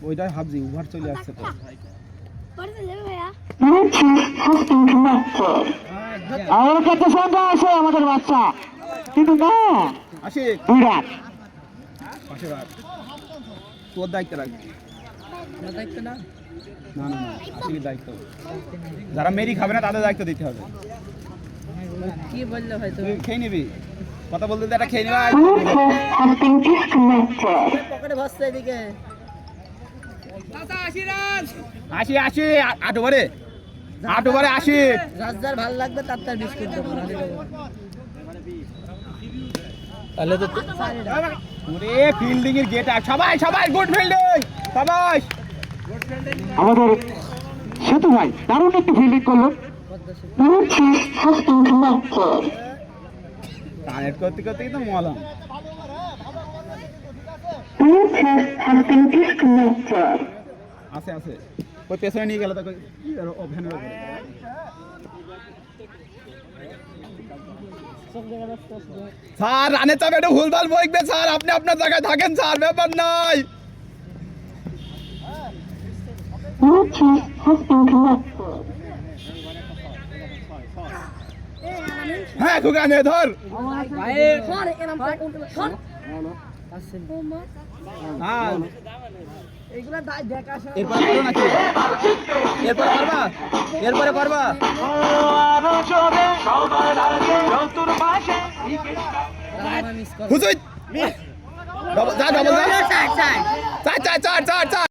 ওইটাই ভাবছি উভার চলে আসছে তো আমার কাছে সন্ধ্যা আছে আমাদের বাচ্চা কিন্তু না আসি বিরাট পাশে রাখ তোর দায়িত্ব রাখবি না না না আসলে দায়িত্ব যারা মেরি খাবে না তাদের দায়িত্ব দিতে হবে কি বললো ভাই তুই খেয়ে নিবি কথা বলতে একটা খেয়ে নিবা পকেটে বসছে এদিকে আসি আসি 8 ওভারে 8 ওভারে আসি রাজদার ভালো লাগবে তার বিস্কুট দেবো তাহলে তো ওরে ফিল্ডিং এর গেট আপ সবাই সবাই গুড ফিল্ডিং সবাই আমাদের সেতু ভাই দারুণ একটু ফিল্ডিং করলো কানেক্ট করতে করতে তো মলাম আছে আছে ওই পেছনে নিয়ে গেল তাকে ওভেন স্যার রানের চাপে একটু ভুলভাল বইবে স্যার আপনি আপনার জায়গায় থাকেন স্যার ব্যাপার নাই হ্যাঁ খুকানে ধর হ্যাঁ এরপরে করো নাকি এরপরে করবা এরপরে করবা হুজুর যা যা যা